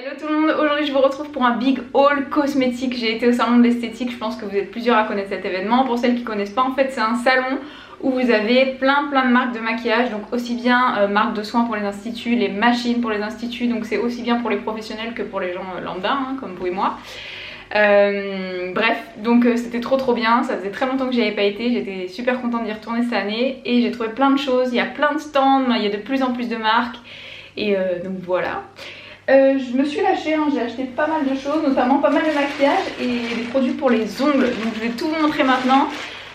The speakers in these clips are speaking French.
Hello tout le monde, aujourd'hui je vous retrouve pour un big haul cosmétique. J'ai été au salon de l'esthétique, je pense que vous êtes plusieurs à connaître cet événement. Pour celles qui ne connaissent pas, en fait c'est un salon où vous avez plein de marques de maquillage. Donc aussi bien marques de soins pour les instituts, les machines pour les instituts. Donc c'est aussi bien pour les professionnels que pour les gens lambda, hein, comme vous et moi. Bref, donc c'était trop bien, ça faisait très longtemps que j'y avais pas été, j'étais super contente d'y retourner cette année et j'ai trouvé plein de choses, il y a plein de stands, il y a de plus en plus de marques et donc voilà. Je me suis lâchée, hein, j'ai acheté pas mal de choses, notamment pas mal de maquillage et des produits pour les ongles, donc je vais tout vous montrer maintenant.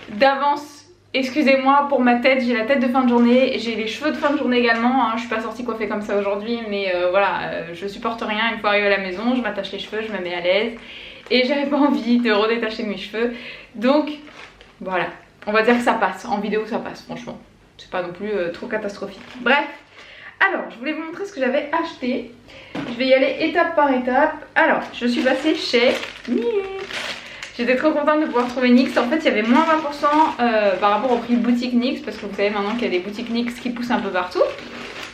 D'avance, excusez-moi pour ma tête, j'ai la tête de fin de journée, j'ai les cheveux de fin de journée également, hein. Je suis pas sortie coiffée comme ça aujourd'hui, mais voilà, je supporte rien, une fois arrivée à la maison, je m'attache les cheveux, je me mets à l'aise. Et j'avais pas envie de redétacher mes cheveux. Donc voilà, on va dire que ça passe. En vidéo ça passe franchement. C'est pas non plus trop catastrophique. Bref, alors je voulais vous montrer ce que j'avais acheté. Je vais y aller étape par étape. Alors je suis passée chez NYX. J'étais trop contente de pouvoir trouver NYX. En fait il y avait moins 20% par rapport au prix boutique NYX. Parce que vous savez maintenant qu'il y a des boutiques NYX qui poussent un peu partout.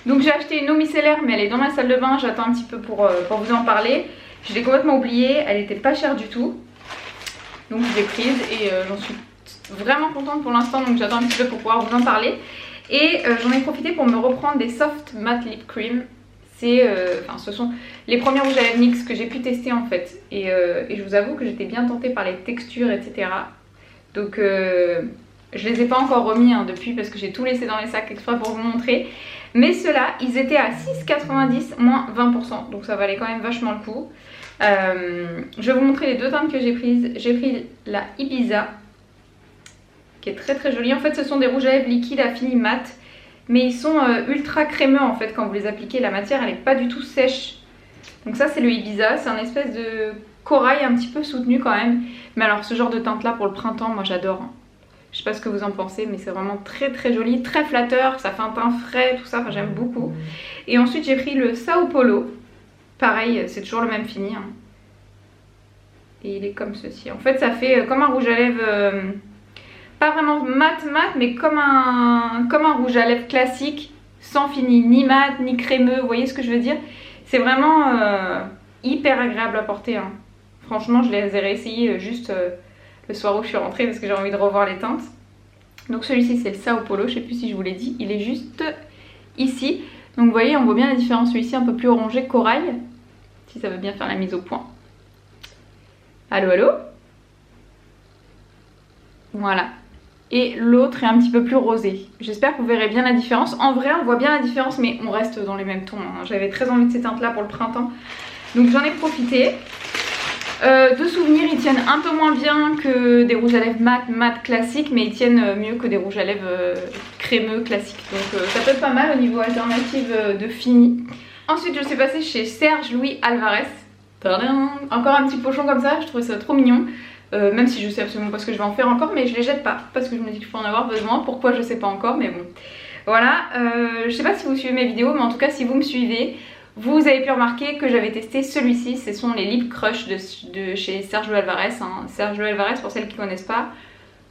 Donc j'ai acheté une eau micellaire mais elle est dans ma salle de bain. J'attends un petit peu pour vous en parler. Je l'ai complètement oubliée, elle était pas chère du tout. Donc je l'ai prise et j'en suis vraiment contente pour l'instant. Donc j'attends un petit peu pour pouvoir vous en parler. Et j'en ai profité pour me reprendre des Soft Matte Lip Cream. Ce sont les premiers rouges à lèvres NYX que j'ai pu tester en fait. Et je vous avoue que j'étais bien tentée par les textures, etc. Donc je les ai pas encore remis depuis parce que j'ai tout laissé dans les sacs exprès pour vous montrer. Mais ceux-là, ils étaient à 6,90 moins 20%. Donc ça valait quand même vachement le coup. Je vais vous montrer les deux teintes que j'ai prises. J'ai pris la Ibiza, qui est très jolie. En fait, ce sont des rouges à lèvres liquides à fini mat. Mais ils sont ultra crémeux en fait quand vous les appliquez. La matière, elle n'est pas du tout sèche. Donc ça, c'est le Ibiza. C'est un espèce de corail un petit peu soutenu quand même. Mais alors, ce genre de teinte-là pour le printemps, moi j'adore. Je sais pas ce que vous en pensez, mais c'est vraiment très joli, très flatteur, ça fait un teint frais, tout ça, enfin j'aime beaucoup. Et ensuite j'ai pris le Sao Paulo, pareil, c'est toujours le même fini. Hein. Et il est comme ceci. En fait ça fait comme un rouge à lèvres, pas vraiment mat, mais comme un rouge à lèvres classique, sans fini, ni mat, ni crémeux, vous voyez ce que je veux dire? C'est vraiment hyper agréable à porter. Hein. Franchement je les ai réessayés juste... le soir où je suis rentrée parce que j'ai envie de revoir les teintes. Donc celui-ci c'est le Sao Paulo, je sais plus si je vous l'ai dit, il est juste ici. Donc vous voyez, on voit bien la différence, celui-ci un peu plus orangé corail, si ça veut bien faire la mise au point. Allô? Voilà. Et l'autre est un petit peu plus rosé. J'espère que vous verrez bien la différence. En vrai on voit bien la différence mais on reste dans les mêmes tons. Hein. J'avais très envie de ces teintes là pour le printemps. Donc j'en ai profité. De souvenirs, ils tiennent un peu moins bien que des rouges à lèvres mat classiques, mais ils tiennent mieux que des rouges à lèvres crémeux classiques. Donc ça peut être pas mal au niveau alternative de fini. Ensuite je suis passée chez Serge Louis Alvarez. Tadam, encore un petit pochon comme ça, je trouvais ça trop mignon. Même si je sais absolument pas ce que je vais en faire encore, mais je les jette pas parce que je me dis qu'il faut en avoir besoin. Pourquoi je sais pas encore, mais bon. Voilà, je sais pas si vous suivez mes vidéos, mais en tout cas si vous me suivez, vous avez pu remarquer que j'avais testé celui-ci, ce sont les Lip Crush de chez Sergio Alvarez. Hein. Sergio Alvarez, pour celles qui ne connaissent pas,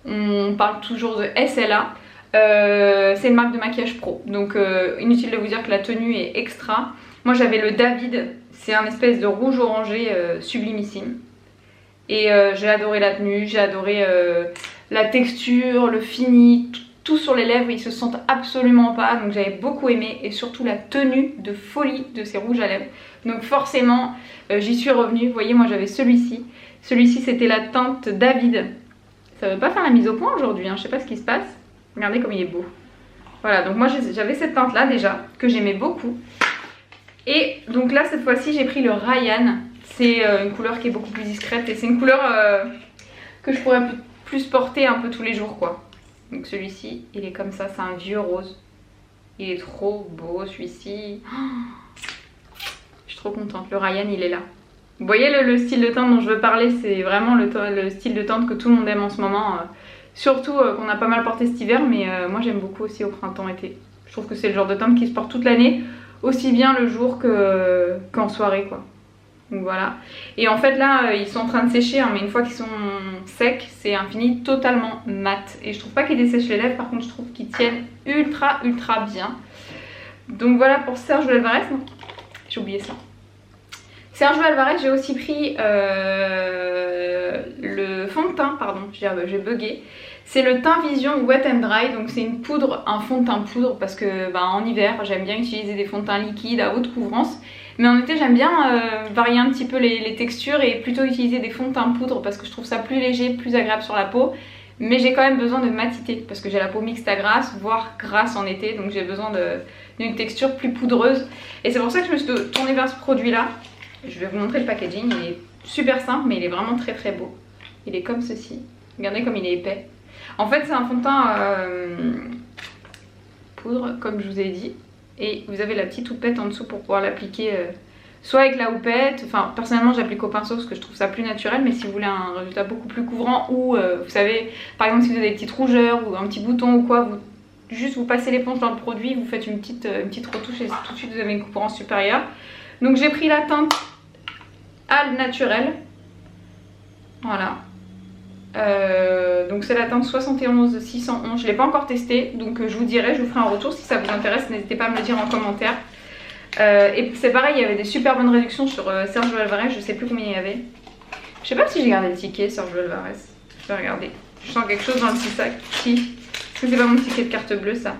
on parle toujours de SLA. C'est une marque de maquillage pro, donc inutile de vous dire que la tenue est extra. Moi j'avais le David, c'est un espèce de rouge orangé sublimissime. Et j'ai adoré la tenue, j'ai adoré la texture, le fini, tout sur les lèvres, ils se sentent absolument pas, donc j'avais beaucoup aimé et surtout la tenue de folie de ces rouges à lèvres. Donc forcément j'y suis revenue. Vous voyez, moi j'avais celui-ci c'était la teinte David. Ça veut pas faire la mise au point aujourd'hui, hein. Je sais pas ce qui se passe. Regardez comme il est beau. Voilà, donc moi j'avais cette teinte là déjà que j'aimais beaucoup. Et donc là cette fois-ci j'ai pris le Ryan. C'est une couleur qui est beaucoup plus discrète et c'est une couleur que je pourrais plus porter un peu tous les jours quoi. Donc celui-ci, il est comme ça, c'est un vieux rose. Il est trop beau celui-ci. Oh, je suis trop contente, le Ryan il est là. Vous voyez le style de teinte dont je veux parler, c'est vraiment le style de teinte que tout le monde aime en ce moment. Surtout qu'on a pas mal porté cet hiver, mais moi j'aime beaucoup aussi au printemps-été. Je trouve que c'est le genre de teinte qui se porte toute l'année, aussi bien le jour qu'en soirée quoi. Donc voilà. Et en fait là ils sont en train de sécher hein, mais une fois qu'ils sont secs c'est un fini totalement mat. Et je trouve pas qu'ils dessèchent les lèvres, par contre je trouve qu'ils tiennent ultra bien. Donc voilà pour Serge Alvarez. J'ai oublié ça. Sergio Alvarez, j'ai aussi pris le fond de teint, pardon, j'ai bugué. C'est le Teint Vision Wet and Dry, donc c'est une poudre, un fond de teint poudre parce que en hiver j'aime bien utiliser des fonds de teint liquides à haute couvrance. Mais en été j'aime bien varier un petit peu les textures et plutôt utiliser des fonds de teint poudre parce que je trouve ça plus léger, plus agréable sur la peau. Mais j'ai quand même besoin de matité parce que j'ai la peau mixte à grasse, voire grasse en été, donc j'ai besoin d'une texture plus poudreuse. Et c'est pour ça que je me suis tournée vers ce produit là. Je vais vous montrer le packaging, il est super simple mais il est vraiment très très beau. Il est comme ceci, regardez comme il est épais. En fait c'est un fond de teint poudre comme je vous ai dit. Et vous avez la petite houppette en dessous pour pouvoir l'appliquer soit avec la houppette, enfin personnellement j'applique au pinceau parce que je trouve ça plus naturel, mais si vous voulez un résultat beaucoup plus couvrant ou vous savez par exemple si vous avez des petites rougeurs ou un petit bouton ou quoi, juste vous passez l'éponge dans le produit, vous faites une petite retouche et tout de suite vous avez une couvrance supérieure. Donc j'ai pris la teinte Al Naturel, voilà. Donc c'est la teinte 71 611, je ne l'ai pas encore testé donc je vous dirai, je vous ferai un retour si ça vous intéresse, n'hésitez pas à me le dire en commentaire. Et c'est pareil, il y avait des super bonnes réductions sur Sergio Alvarez, je sais plus combien il y avait. Je sais pas si j'ai gardé le ticket Sergio Alvarez, je vais regarder. Je sens quelque chose dans le petit sac, si. Est-ce que c'est pas mon ticket de carte bleue ça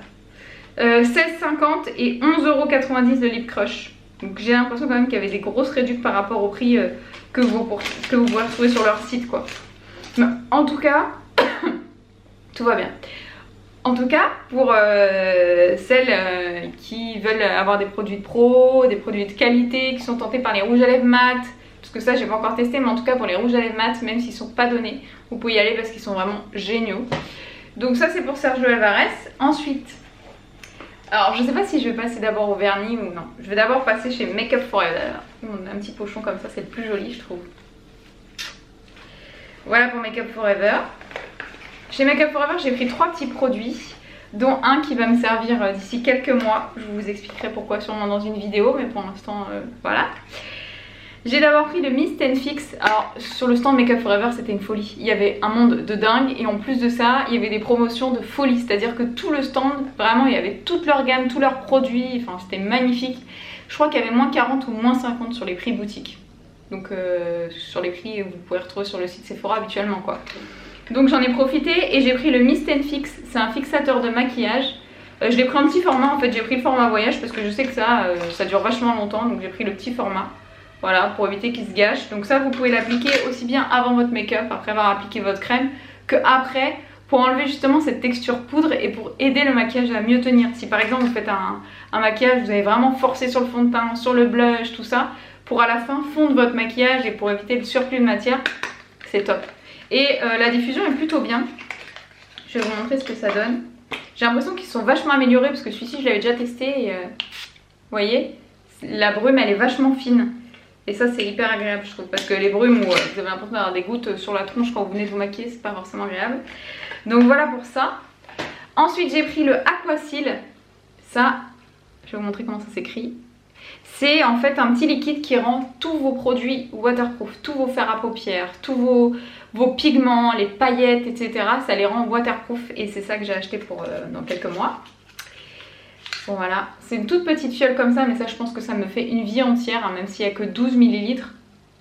16,50 et 11,90€ de Lip Crush. Donc j'ai l'impression quand même qu'il y avait des grosses réductions par rapport au prix que vous pouvez retrouver sur leur site quoi. Mais en tout cas, tout va bien. En tout cas, pour celles qui veulent avoir des produits de pro, des produits de qualité, qui sont tentés par les rouges à lèvres mat, parce que ça j'ai pas encore testé, mais en tout cas pour les rouges à lèvres mat, même s'ils sont pas donnés, vous pouvez y aller parce qu'ils sont vraiment géniaux. Donc ça c'est pour Sergio Alvarez. Ensuite, alors je sais pas si je vais passer d'abord au vernis ou non. Je vais d'abord passer chez Make Up Forever. On a un petit pochon comme ça, c'est le plus joli je trouve. Voilà pour Make Up Forever. Chez Make Up Forever j'ai pris 3 petits produits, dont un qui va me servir d'ici quelques mois. Je vous expliquerai pourquoi sûrement dans une vidéo, mais pour l'instant voilà. J'ai d'abord pris le Mist & Fix. Alors sur le stand Make Up Forever c'était une folie. Il y avait un monde de dingue et en plus de ça il y avait des promotions de folie. C'est-à-dire que tout le stand, vraiment il y avait toute leur gamme, tous leurs produits, enfin c'était magnifique. Je crois qu'il y avait moins 40 ou moins 50 sur les prix boutique. Donc sur les prix que vous pouvez retrouver sur le site Sephora habituellement quoi. Donc j'en ai profité et j'ai pris le Mist & Fix. C'est un fixateur de maquillage. Je l'ai pris en petit format en fait, j'ai pris le format voyage parce que je sais que ça dure vachement longtemps. Donc j'ai pris le petit format. Voilà, pour éviter qu'il se gâche. Donc ça, vous pouvez l'appliquer aussi bien avant votre make-up, après avoir appliqué votre crème, que après, pour enlever justement cette texture poudre et pour aider le maquillage à mieux tenir. Si par exemple vous faites un maquillage, vous avez vraiment forcé sur le fond de teint, sur le blush, tout ça, pour à la fin fondre votre maquillage et pour éviter le surplus de matière, c'est top. Et la diffusion est plutôt bien. Je vais vous montrer ce que ça donne. J'ai l'impression qu'ils sont vachement améliorés parce que celui-ci je l'avais déjà testé et vous voyez, la brume elle est vachement fine. Et ça c'est hyper agréable je trouve parce que les brumes où vous avez l'impression d'avoir des gouttes sur la tronche quand vous venez de vous maquiller, c'est pas forcément agréable. Donc voilà pour ça. Ensuite j'ai pris le Aquasil. Ça, je vais vous montrer comment ça s'écrit. C'est en fait un petit liquide qui rend tous vos produits waterproof, tous vos fards à paupières, tous vos pigments, les paillettes, etc. Ça les rend waterproof et c'est ça que j'ai acheté pour dans quelques mois. Bon voilà, c'est une toute petite fiole comme ça, mais ça je pense que ça me fait une vie entière, hein, même s'il n'y a que 12 ml.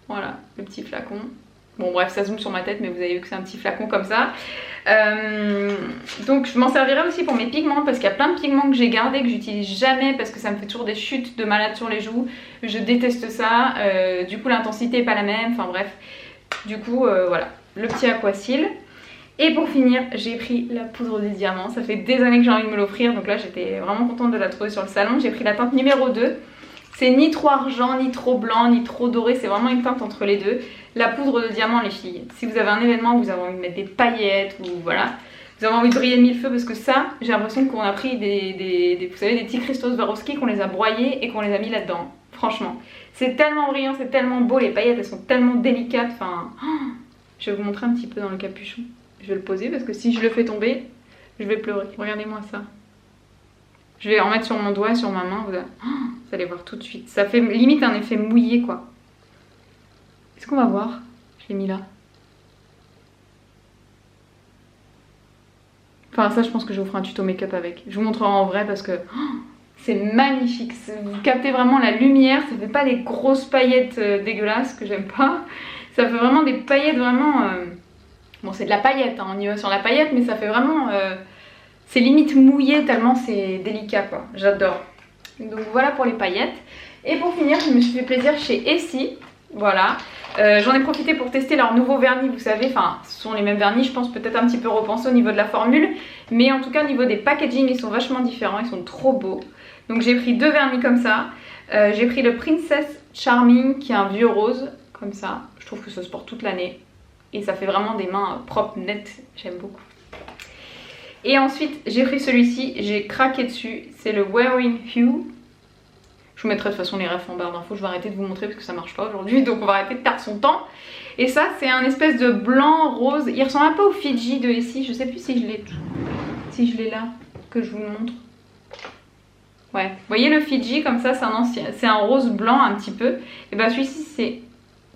Voilà, le petit flacon. Bon bref, ça zoome sur ma tête, mais vous avez vu que c'est un petit flacon comme ça. Donc je m'en servirai aussi pour mes pigments, parce qu'il y a plein de pigments que j'ai gardés, que j'utilise jamais, parce que ça me fait toujours des chutes de malade sur les joues. Je déteste ça, du coup l'intensité n'est pas la même, enfin bref. Du coup, voilà, le petit Aquasil. Et pour finir, j'ai pris la poudre des diamants. Ça fait des années que j'ai envie de me l'offrir. Donc là, j'étais vraiment contente de la trouver sur le salon. J'ai pris la teinte numéro 2. C'est ni trop argent, ni trop blanc, ni trop doré. C'est vraiment une teinte entre les deux. La poudre de diamant, les filles. Si vous avez un événement où vous avez envie de mettre des paillettes ou voilà, vous avez envie de briller de mille feux, parce que ça, j'ai l'impression qu'on a pris vous savez, des petits cristaux Swarovski, qu'on les a broyés et qu'on les a mis là-dedans. Franchement. C'est tellement brillant, c'est tellement beau. Les paillettes, elles sont tellement délicates. Enfin, je vais vous montrer un petit peu dans le capuchon. Je vais le poser parce que si je le fais tomber, je vais pleurer. Regardez-moi ça. Je vais en mettre sur mon doigt, sur ma main. Vous allez voir tout de suite. Ça fait limite un effet mouillé quoi. Est-ce qu'on va voir? Je l'ai mis là. Enfin ça je pense que je vous ferai un tuto make-up avec. Je vous montrerai en vrai parce que C'est magnifique, vous captez vraiment la lumière, ça fait pas des grosses paillettes dégueulasses que j'aime pas. Ça fait vraiment des paillettes vraiment... Bon c'est de la paillette, hein, on y va sur la paillette, mais ça fait vraiment... c'est limite mouillé tellement c'est délicat quoi, j'adore. Donc voilà pour les paillettes. Et pour finir, je me suis fait plaisir chez Essie, voilà. J'en ai profité pour tester leur nouveau vernis, vous savez, enfin ce sont les mêmes vernis, je pense peut-être un petit peu repensés au niveau de la formule. Mais en tout cas au niveau des packaging, ils sont vachement différents, ils sont trop beaux. Donc j'ai pris 2 vernis comme ça. J'ai pris le Princess Charming qui est un vieux rose, comme ça. Je trouve que ça se porte toute l'année. Et ça fait vraiment des mains propres, nettes, j'aime beaucoup. Et ensuite j'ai pris celui-ci, j'ai craqué dessus, c'est le Wearing Hue. Je vous mettrai de toute façon les refs en barre d'infos, je vais arrêter de vous montrer parce que ça marche pas aujourd'hui, donc on va arrêter de perdre son temps. Et ça c'est un espèce de blanc rose, il ressemble un peu au Fiji de ici, je sais plus si je l'ai là, que je vous le montre. Ouais, vous voyez le Fiji comme ça, c'est un rose blanc un petit peu. Et bien celui-ci c'est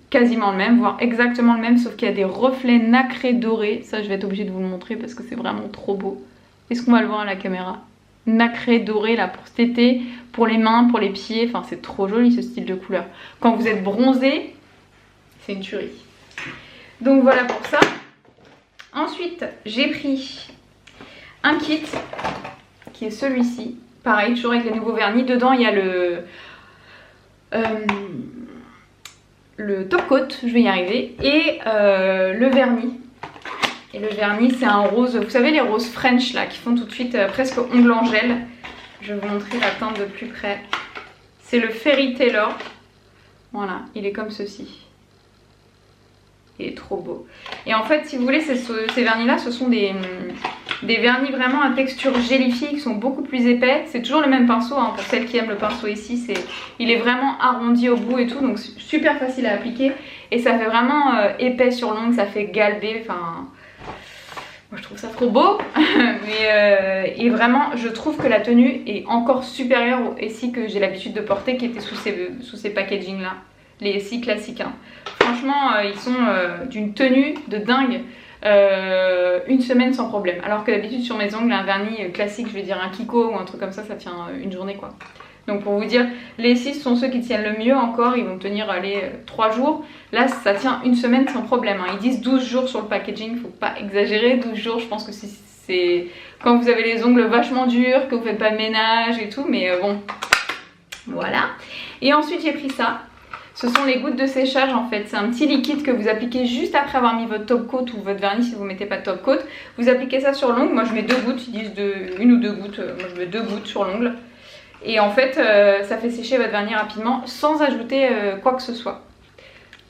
quasiment le même, voire exactement le même, sauf qu'il y a des reflets nacrés dorés. Ça je vais être obligée de vous le montrer parce que c'est vraiment trop beau. Est-ce qu'on va le voir à la caméra? Nacré doré là pour cet été, pour les mains, pour les pieds, enfin c'est trop joli ce style de couleur. Quand vous êtes bronzé, c'est une tuerie. Donc voilà pour ça. Ensuite j'ai pris un kit qui est celui-ci. Pareil, toujours avec les nouveaux vernis. Dedans il y a le top coat, je vais y arriver, et le vernis. Et le vernis c'est un rose, vous savez les roses French là qui font tout de suite presque ongle en gel. Je vais vous montrer la teinte de plus près. C'est le Fairy Tailor. Voilà, il est comme ceci. Il est trop beau. Et en fait si vous voulez ces vernis là ce sont des vernis vraiment à texture gélifiée qui sont beaucoup plus épais. C'est toujours le même pinceau hein, pour celles qui aiment le pinceau ici. Il est vraiment arrondi au bout et tout, donc super facile à appliquer. Et ça fait vraiment épais sur l'ongle, ça fait galber, enfin... Moi je trouve ça trop beau. Et vraiment je trouve que la tenue est encore supérieure aux Essie que j'ai l'habitude de porter qui étaient sous ces packaging là. Les Essie classiques hein. Franchement ils sont d'une tenue de dingue. Une semaine sans problème, alors que d'habitude sur mes ongles un vernis classique, je vais dire un Kiko ou un truc comme ça tient une journée quoi. Donc pour vous dire, les Essie sont ceux qui tiennent le mieux encore, ils vont tenir allez, 3 jours. Là ça tient une semaine sans problème hein. Ils disent 12 jours sur le packaging, faut pas exagérer, 12 jours je pense que c'est quand vous avez les ongles vachement durs, que vous faites pas de ménage et tout, mais bon voilà. Et ensuite j'ai pris ça. Ce sont les gouttes de séchage en fait, c'est un petit liquide que vous appliquez juste après avoir mis votre top coat ou votre vernis si vous ne mettez pas de top coat. Vous appliquez ça sur l'ongle, moi je mets 2 gouttes, ils disent une ou deux gouttes, moi je mets 2 gouttes sur l'ongle. Et en fait ça fait sécher votre vernis rapidement sans ajouter quoi que ce soit.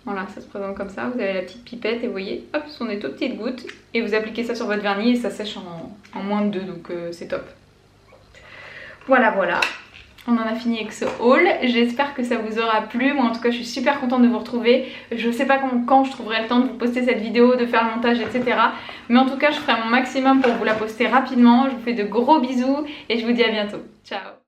Voilà, ça se présente comme ça, vous avez la petite pipette et vous voyez, hop, ce sont des toutes petites gouttes. Et vous appliquez ça sur votre vernis et ça sèche en moins de 2, donc c'est top. Voilà, voilà. On en a fini avec ce haul, j'espère que ça vous aura plu, moi en tout cas je suis super contente de vous retrouver. Je sais pas quand je trouverai le temps de vous poster cette vidéo, de faire le montage etc. Mais en tout cas je ferai mon maximum pour vous la poster rapidement, je vous fais de gros bisous et je vous dis à bientôt. Ciao.